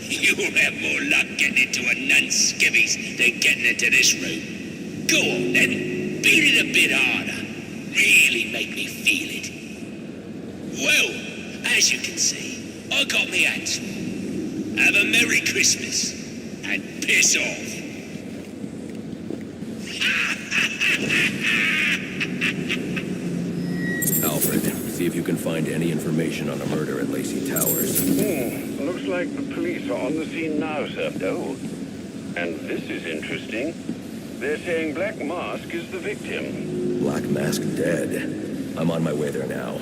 You'll have more luck getting into a nun's skivvies than getting into this room. Go on then, beat it a bit harder. Really make me feel it. Well, as you can see, I got me answer. Have a Merry Christmas and piss off. Alfred, see if you can find any information on a murder at Lacey Towers. Looks like the police are on the scene now, sir. Oh, and this is interesting. They're saying Black Mask is the victim. Black Mask dead. I'm on my way there now.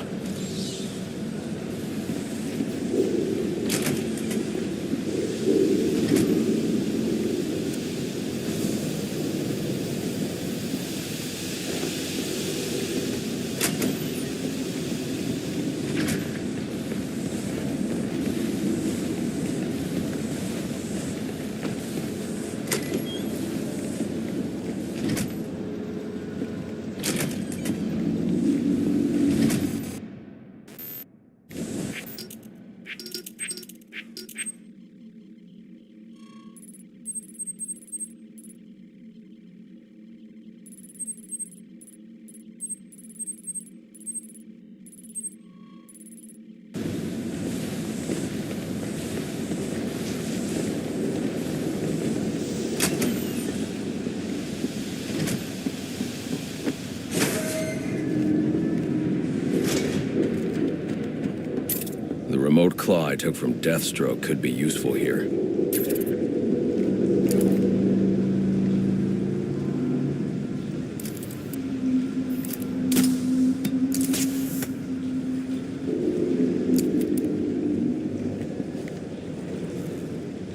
The remote claw I took from Deathstroke could be useful here.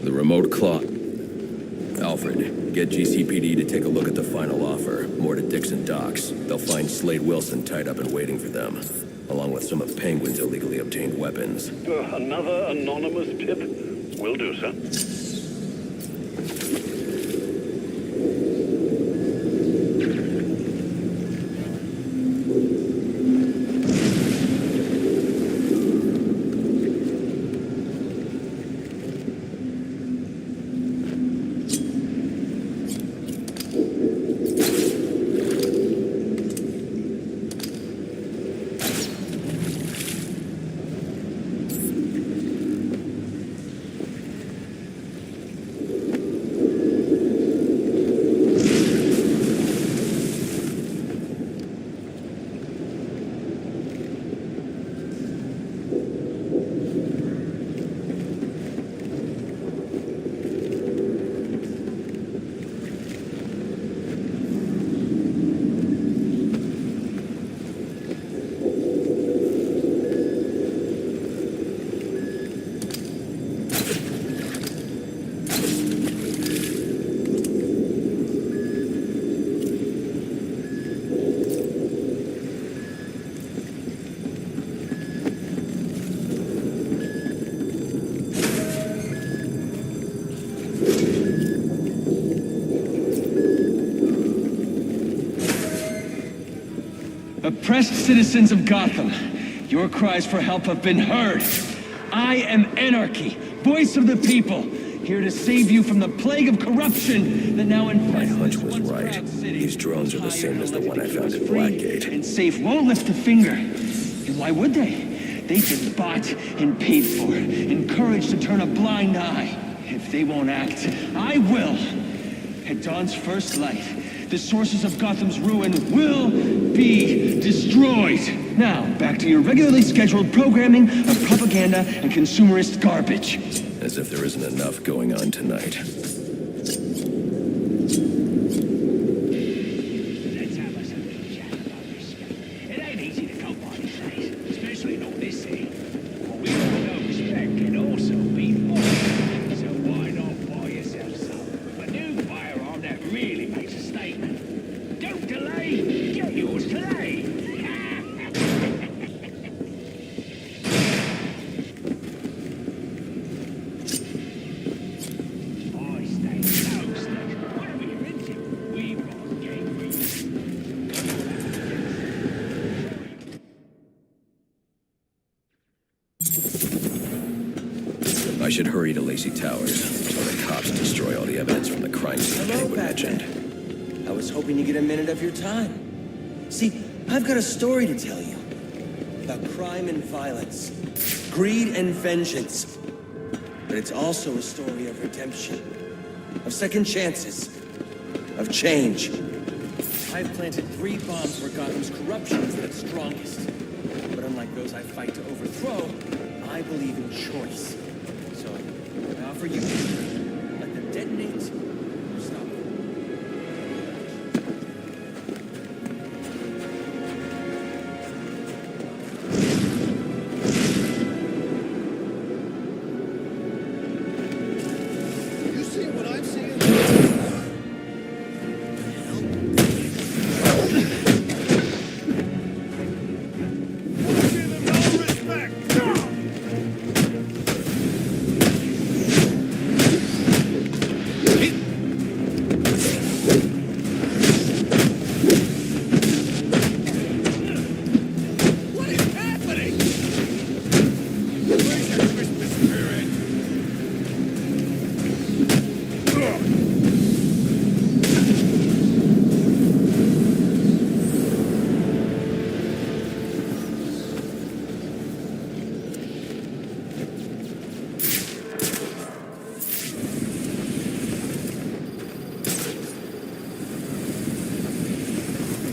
The remote claw... Alfred, get GCPD to take a look at the final offer. More to Dixon Docks. They'll find Slade Wilson tied up and waiting for them, along with some of Penguin's illegally obtained weapons. Another anonymous tip? Will do, sir. Oppressed citizens of Gotham, your cries for help have been heard. I am Anarchy, voice of the people, here to save you from the plague of corruption that now infests. My hunch was right. These drones are the same as the one I found at Blackgate. And Safe won't lift a finger. And why would they? They've been bought and paid for, encouraged to turn a blind eye. If they won't act, I will. At dawn's first light, the sources of Gotham's ruin will be destroyed. Now, back to your regularly scheduled programming of propaganda and consumerist garbage. As if there isn't enough going on tonight. Let's have us a little chat about respect. It ain't easy to come by these days, especially not this city. But we all know respect can also be more. So why not buy yourself some? A new firearm that really makes a statement. Don't delay, get yours today. should hurry to Lacey Towers, so the cops destroy all the evidence from the crime scene Penguin mentioned. I was hoping to get a minute of your time. See, I've got a story to tell you. About crime and violence. Greed and vengeance. But it's also a story of redemption. Of second chances. Of change. I've planted 3 bombs where Gotham's corruption is at its strongest. But unlike those I fight to overthrow, I believe in choice. So, I offer you, let them detonate, or stop. You see what I'm seeing? Give them no respect! What is happening? Where's your Christmas spirit?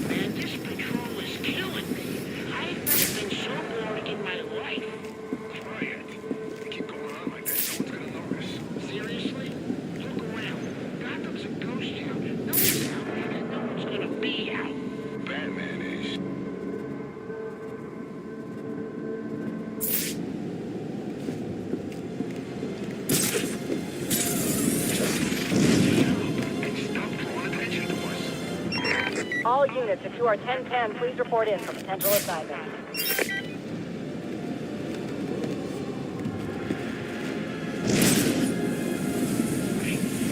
Man, this patrol is killing me. I've never been so bored in my life. Try it. Keep going on like that, no one's gonna notice. Seriously? Look around. Gotham's a ghost town. No one's out, and no one's gonna be out. Batman is. And stop drawing attention to us. All units, if you are 1010, please report in for potential assignment.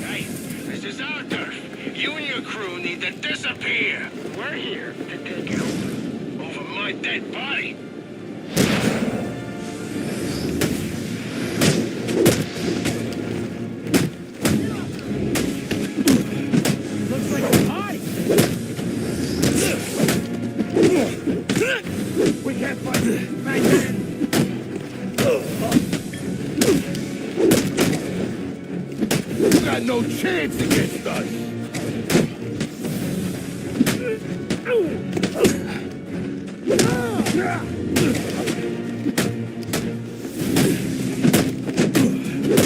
Hey, this is Arthur. You and your crew need to disappear. We're here to take it over my dead body. Looks like a pie. We can't fight Batman. You got no chance against us!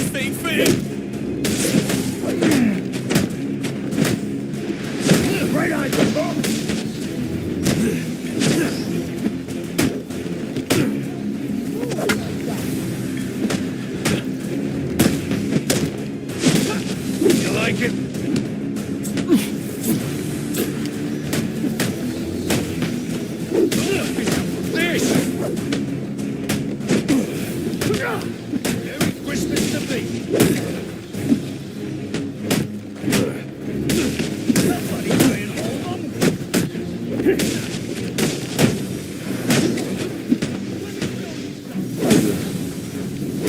Stay fit! Right on, Jumbo! You like it? This! Merry Christmas to me! Somebody playing hold 'em?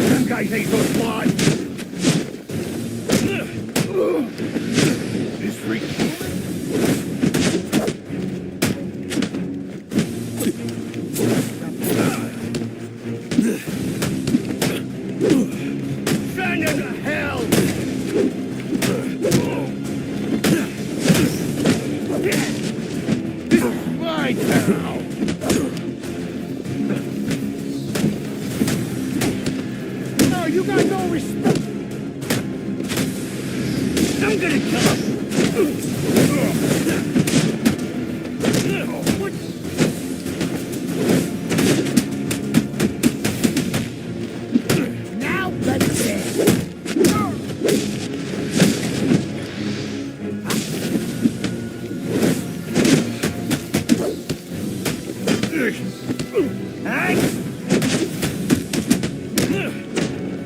Them guys ain't so smart! This freak. Send him to hell! This is my town! No, you got no respect! I'm gonna kill him! What? Now let's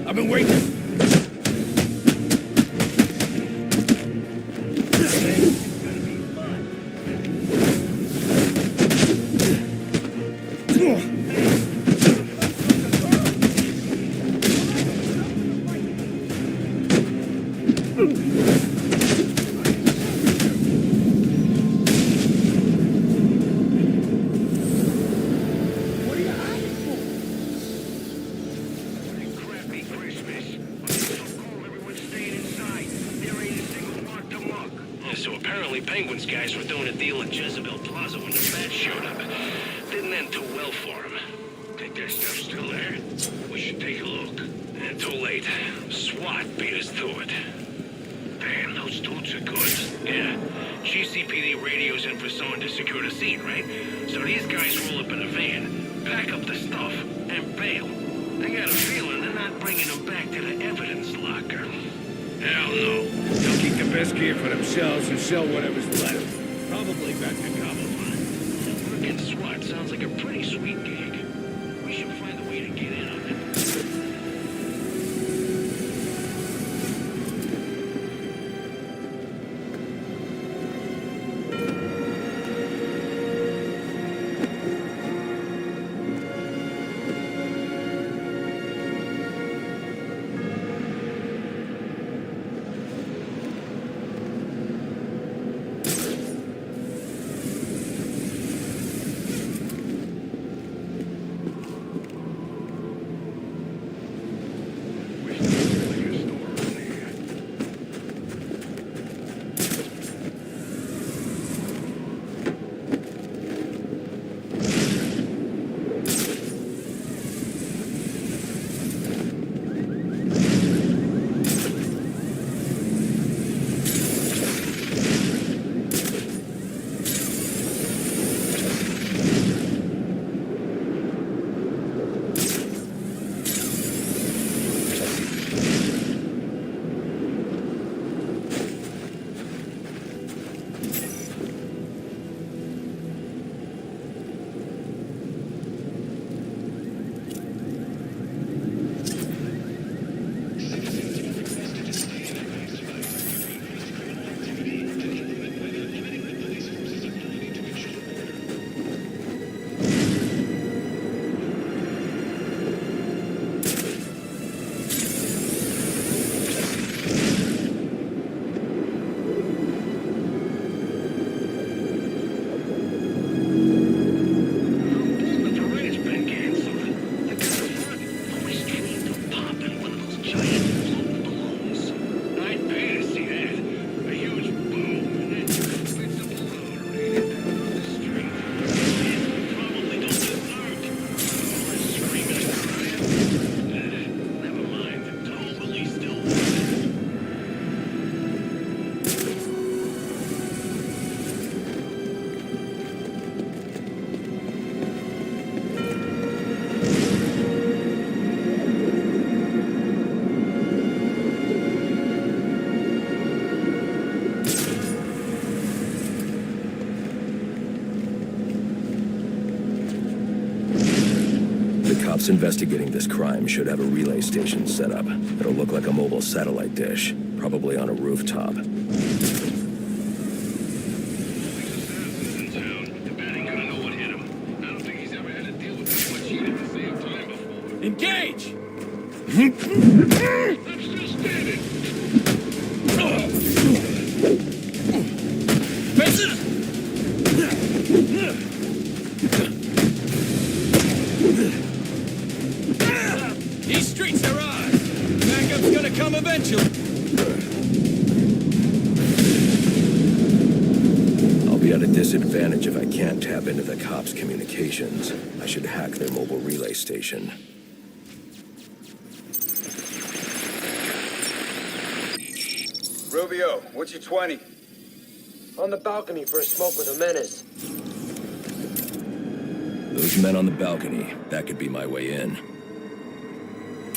I've been waiting. So apparently Penguin's guys were doing a deal at Jezebel Plaza when the bats showed up. Didn't end too well for him. Think their stuff's still there? We should take a look. Too late. SWAT beat us to it. Damn, those dudes are good. Yeah. GCPD radios in for someone to secure the scene, right? So these guys roll up in a van, pack up the stuff, and bail. I got a feeling they're not bringing them back to the evidence locker. Hell no. They'll keep the best gear for themselves and sell whatever's left. Probably back to Cobblepot. Working SWAT sounds like a pretty sweet gig. We should find a way to get in on it. Cops investigating this crime should have a relay station set up. It'll look like a mobile satellite dish, probably on a rooftop. Engage! I'm still standing. These streets are ours. Backup's gonna come eventually. I'll be at a disadvantage if I can't tap into the cops' communications. I should hack their mobile relay station. Rubio, what's your 20? On the balcony for a smoke with a menace. Those men on the balcony, that could be my way in.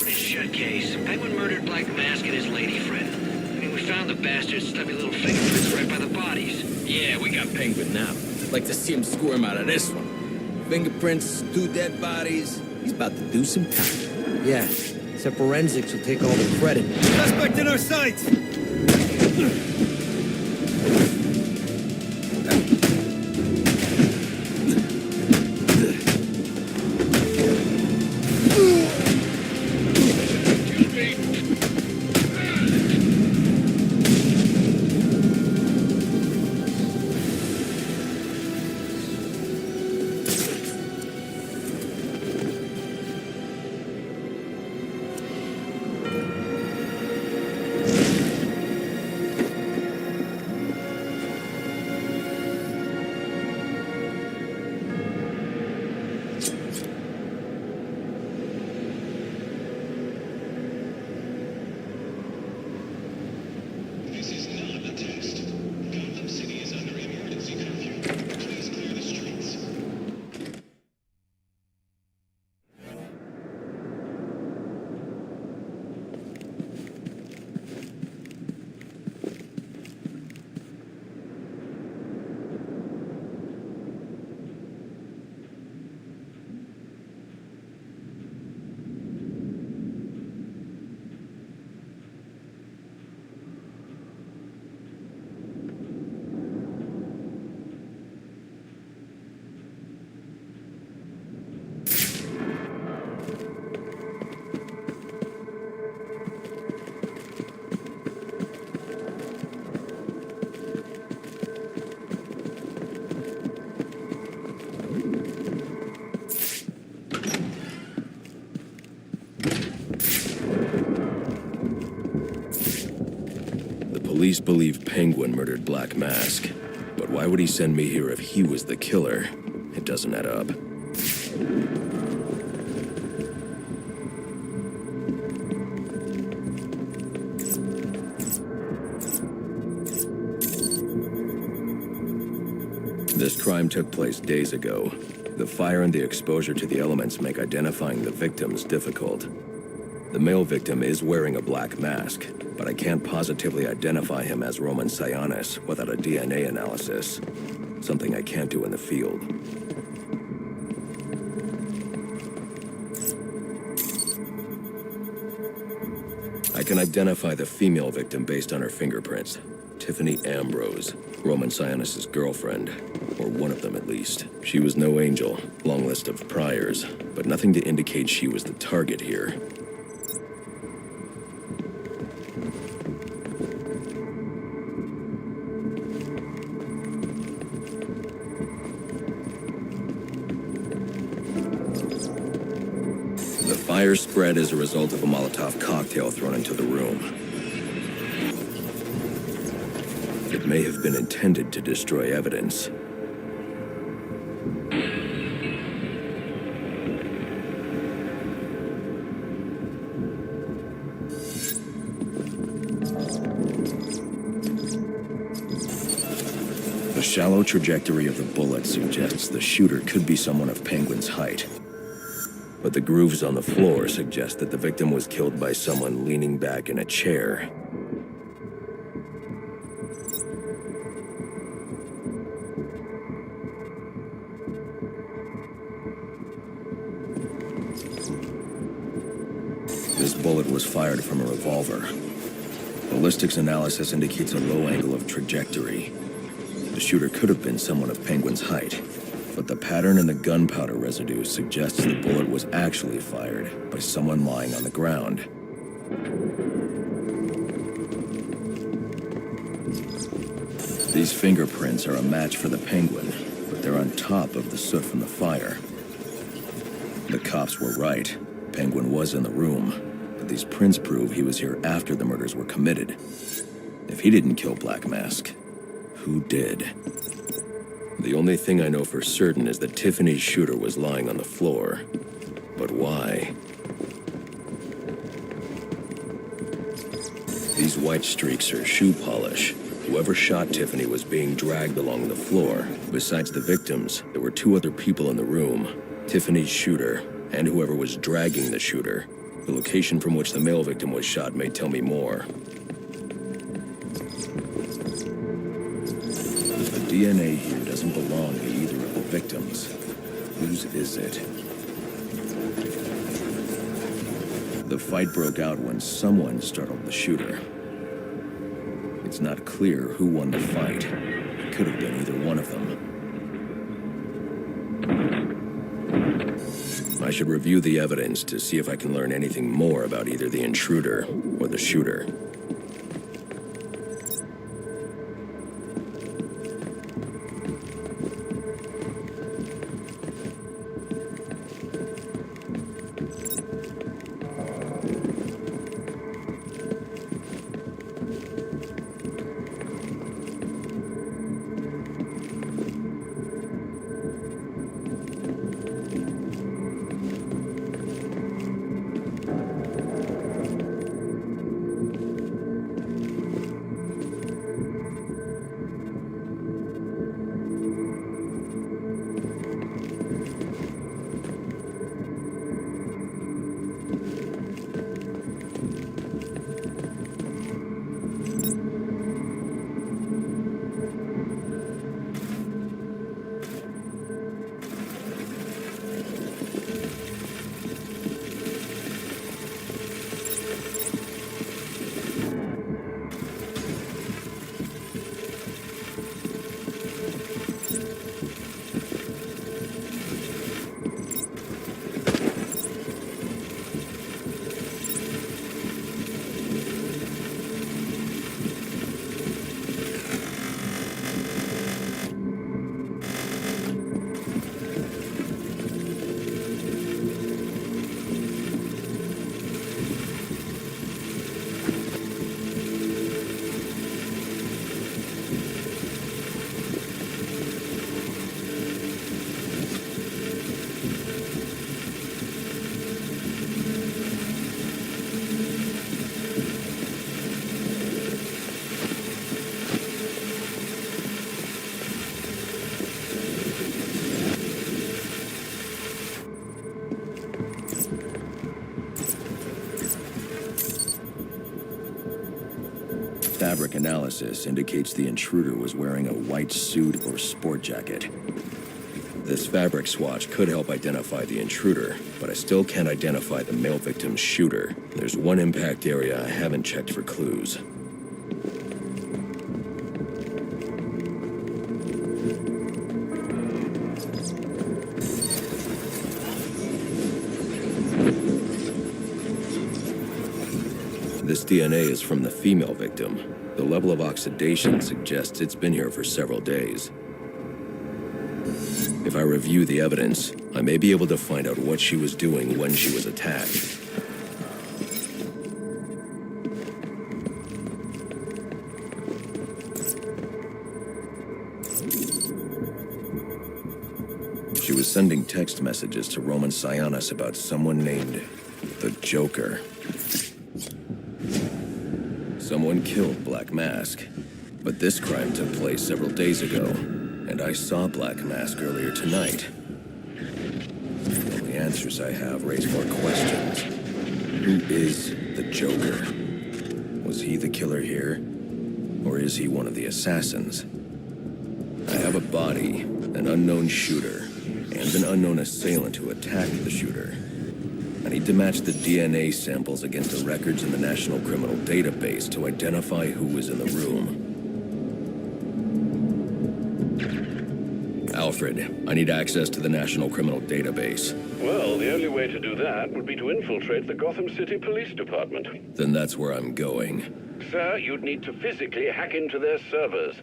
Shut case. Penguin murdered Black Mask and his lady friend. I mean, we found the bastard's stubby little fingerprints right by the bodies. Yeah, we got Penguin now. Like to see him squirm out of this one. Fingerprints, 2 dead bodies. He's about to do some time. Yeah, except forensics will take all the credit. Suspect in our sights! police believe Penguin murdered Black Mask. But why would he send me here if he was the killer? It doesn't add up. This crime took place days ago. The fire and the exposure to the elements make identifying the victims difficult. The male victim is wearing a black mask, but I can't positively identify him as Roman Sionis without a DNA analysis. Something I can't do in the field. I can identify the female victim based on her fingerprints. Tiffany Ambrose, Roman Sionis' girlfriend. Or one of them at least. She was no angel, long list of priors, but nothing to indicate she was the target here. The fire spread as a result of a Molotov cocktail thrown into the room. It may have been intended to destroy evidence. The shallow trajectory of the bullet suggests the shooter could be someone of Penguin's height. But the grooves on the floor suggest that the victim was killed by someone leaning back in a chair. This bullet was fired from a revolver. Ballistics analysis indicates a low angle of trajectory. The shooter could have been someone of Penguin's height, but the pattern in the gunpowder residue suggests the bullet was actually fired by someone lying on the ground. These fingerprints are a match for the Penguin, but they're on top of the soot from the fire. The cops were right. Penguin was in the room, but these prints prove he was here after the murders were committed. If he didn't kill Black Mask, who did? The only thing I know for certain is that Tiffany's shooter was lying on the floor. But why? These white streaks are shoe polish. Whoever shot Tiffany was being dragged along the floor. Besides the victims, there were two other people in the room. Tiffany's shooter, and whoever was dragging the shooter. The location from which the male victim was shot may tell me more. The DNA here doesn't belong to either of the victims. Whose is it? The fight broke out when someone startled the shooter. It's not clear who won the fight. It could have been either one of them. I should review the evidence to see if I can learn anything more about either the intruder or the shooter. fabric analysis indicates the intruder was wearing a white suit or sport jacket. This fabric swatch could help identify the intruder, but I still can't identify the male victim's shooter. There's one impact area I haven't checked for clues. This DNA is from the female victim. The level of oxidation suggests it's been here for several days. If I review the evidence, I may be able to find out what she was doing when she was attacked. She was sending text messages to Roman Sionis about someone named the Joker. Someone killed Black Mask, but this crime took place several days ago, and I saw Black Mask earlier tonight. The only answers I have raise more questions. Who is the Joker? Was he the killer here, or is he one of the assassins? I have a body, an unknown shooter, and an unknown assailant who attacked the shooter. I need to match the DNA samples against the records in the National Criminal Database to identify who was in the room. Alfred, I need access to the National Criminal Database. Well, the only way to do that would be to infiltrate the Gotham City Police Department. Then that's where I'm going. Sir, you'd need to physically hack into their servers.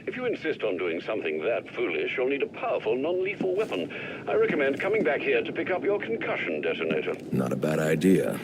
If you insist on doing something that foolish, you'll need a powerful, non-lethal weapon. I recommend coming back here to pick up your concussion detonator. Not a bad idea.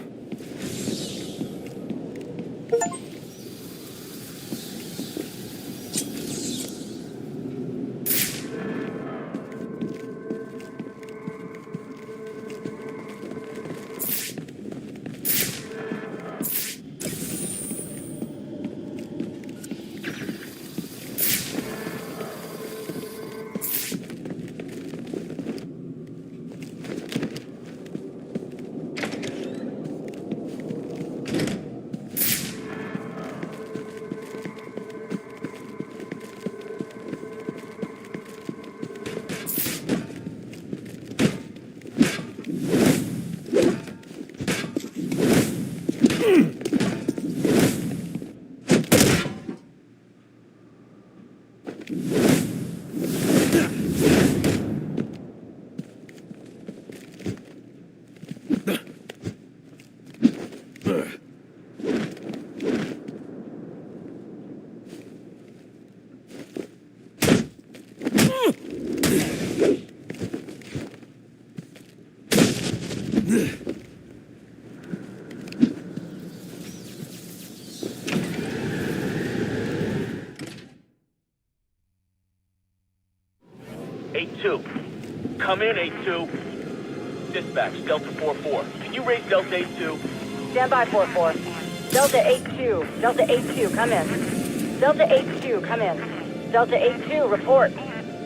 Come in, 8-2. Dispatch, Delta 4-4. Can you raise Delta 8-2? Stand by, 4-4. Delta 8-2. Delta 8-2, come in. Delta 8-2, come in. Delta 8-2, report.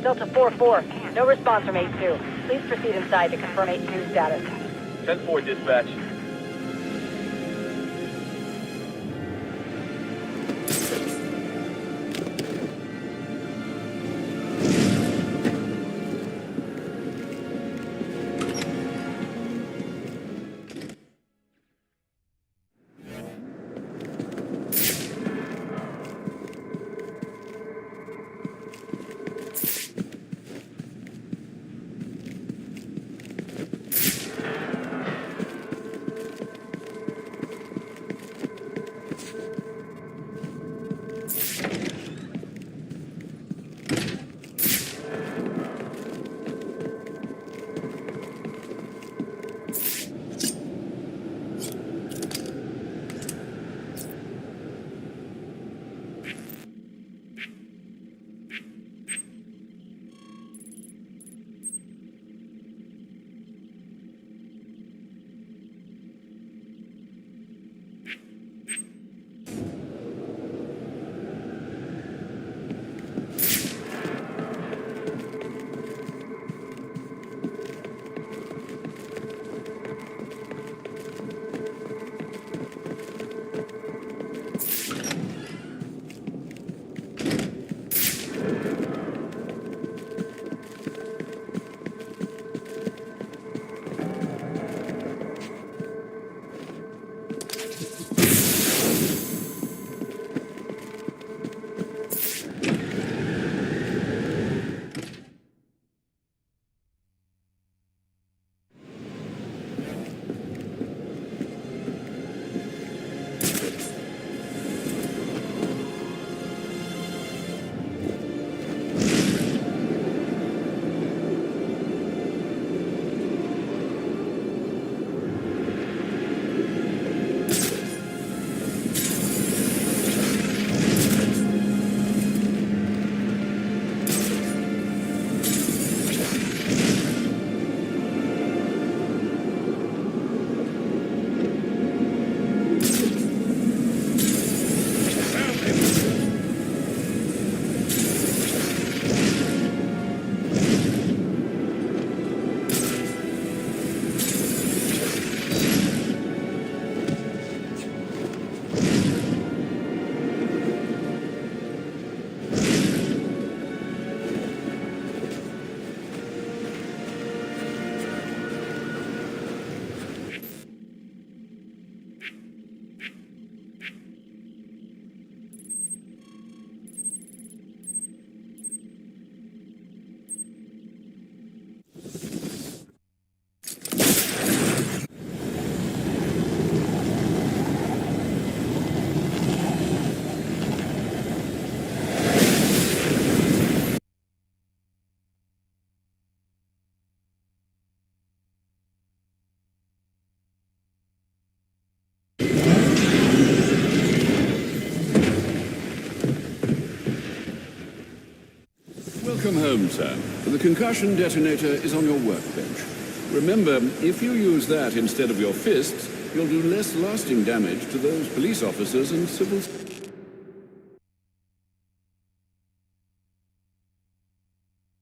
Delta 4-4, no response from 8-2. Please proceed inside to confirm 8-2 status. 10-4, dispatch. Welcome home, sir. The concussion detonator is on your workbench. Remember, if you use that instead of your fists, you'll do less lasting damage to those police officers and civil...